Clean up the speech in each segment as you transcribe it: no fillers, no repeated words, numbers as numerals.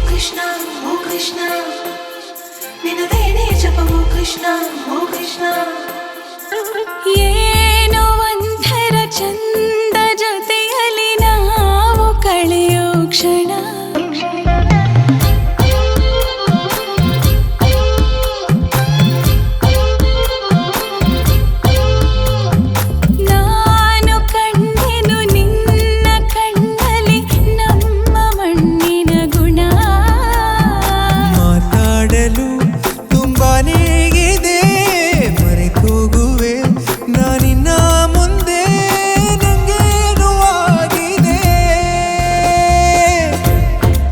Krishna, oh Krishna, ninadene japavu Krishna, oh Krishna. ಏನೋ ಒಂಥರ ಚಂದ ಜೊತೆಯಲ್ಲಿ ನಾವು ಕಳೆಯೋ ಕ್ಷಣ. ನಾನು ಕಂಡೆನು ನಿನ್ನ ಕಣ್ಣಲ್ಲಿ ನಮ್ಮ ಮಣ್ಣಿನ ಗುಣ. ಮಾತಾಡಲು ತುಂಬಾನೇ ಇದೆ, ಮರೆತೋಗುವೆ ನಾನಿನ್ನ ಮುಂದೆ, ನಂಗೇನು ಆಗಿದೆ.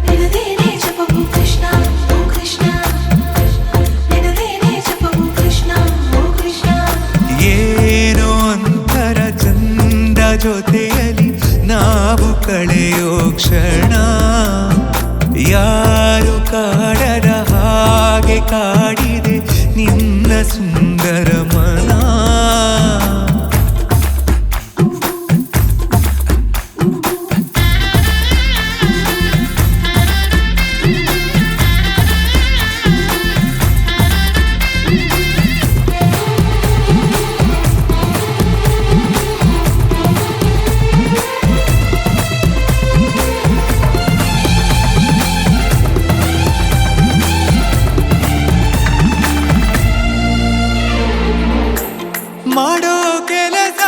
ನಿನದೇನೆ ಜಪವು ಕೃಷ್ಣ, ಓ ಕೃಷ್ಣ, ನಿನದೇನೆ ಜಪವು ಕೃಷ್ಣ, ಓ ಕೃಷ್ಣ. ಏನೋ ಒಂಥರ ಚಂದ ಜೊತೆಯಲ್ಲಿ ನಾವು ಕಳೆಯೋ ಕ್ಷಣ. ಯಾರು ಕಾಡದ ಹಾಗೆ ಕಾಡಿದೆ ನಿನ್ನ ಸುಂದರ ಮನ. ಮಾಡೋ ಕೆಲಸ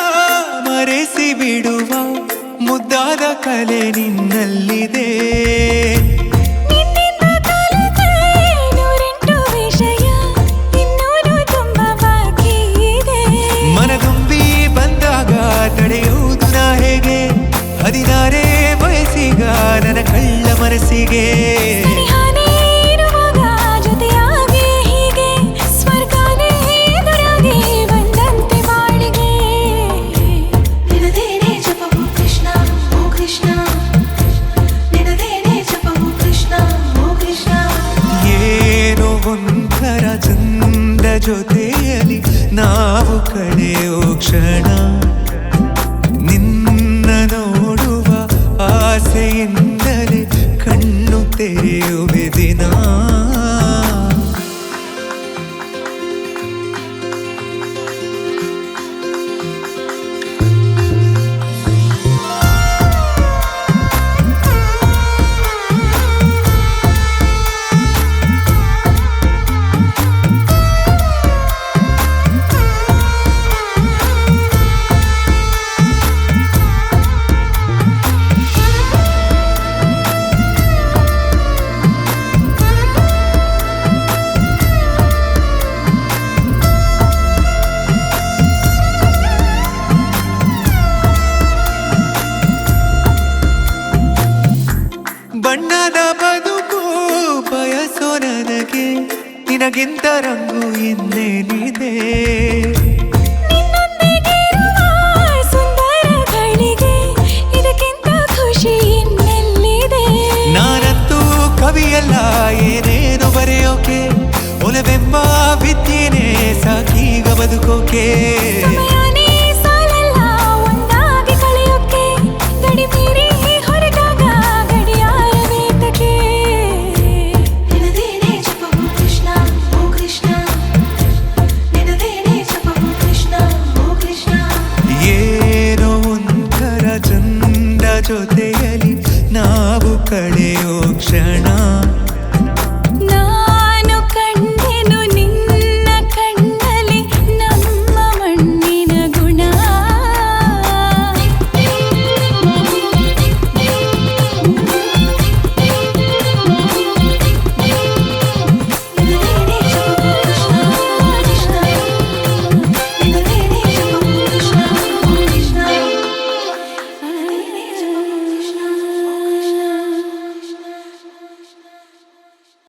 ಮರೆಸಿ ಬಿಡುವ ಮುದ್ದಾದ ಕಲೆ ನಿನ್ನಲ್ಲಿದೆ. ನಿನ್ನಿಂದ ಕಲಿತೆ ನೂರೆಂಟು ವಿಷಯ, ಇನ್ನೂರು ತುಂಬ ಬಾಕಿ ಇದೆ. ಮನದುಂಬಿ ಬಂದಾಗ ತಡೆಯುವುದು ನಾ ಹೇಗೆ, 16 ವಯಸ್ಸಿಗ ನನ್ನ ಕಳ್ಳ ಮನಸ್ಸಿಗೆ. ಸನಿಹಾನೇ ಇರುವಾಗ ಜೊತೆಯಾಗಿ ಹೀಗೆ ಸ್ವರ್ಗನೇ ಎದುರಾಗಿ ಬಂದಂತೆ ಬಾಳಿಗೆ. ನಿನದೇನೆ ಜಪವು ಕೃಷ್ಣ, ಓ ಕೃಷ್ಣ, ನಿನದೇನೆ ಜಪವು ಕೃಷ್ಣ, ಓ ಕೃಷ್ಣ. ಏನೋ ಒಂಥರ ಚಂದ ಜೊತೆಯಲ್ಲಿ ನಾವು ಕಳೆಯೋ ಕ್ಷಣ. ನಿನ್ನ ನೋಡುವ ಆಸೆಯಿಂದಲೇ ಕಣ್ಣು ತೆರೆಯುವೆ ದಿನ. ಬಣ್ಣದ ಬದುಕು ಬಯಸೋ ನನಗೆ ನಿನಗಿಂತ ರಂಗು ಇನ್ನೇನಿದೆ. ನಿನ್ನೊಂದಿಗಿರುವ ಸುಂದರಗಳಿಗೆ ಇದಕ್ಕಿಂತ ಖುಷಿ ಇನ್ನೆಲ್ಲಿದೆ. ನಾನಂತೂ ಕವಿಯಲ್ಲ ಏನೇನು ಬರೆಯೋಕೆ, ಒಲವೆಂಬ ವಿದ್ಯೆನೇ ಸಾಕೀಗ ಬದುಕೋಕೆ. ಸಮಯನೇ ಸಾಲಲ್ಲ ಒಂದಾಗಿ ಕಳೆಯೋಕೆ, ಗಡಿ ಮೀರಿ ಹೊರಟಾಗ ಗಡಿಯಾರ ಬೇಕಕ್ಕೆ. ನಿನದೇನೆ ಜಪವು ಕೃಷ್ಣ, ಓ ಕೃಷ್ಣ, ನಿನದೇನೆ ಜಪವು ಕೃಷ್ಣ, ಓ ಕೃಷ್ಣ. ಏನೋ ಒಂಥರ ಚಂದ ಜೊತೆಯಲ್ಲಿ ನಾವು ಕಳೆಯೋ ಕ್ಷಣ.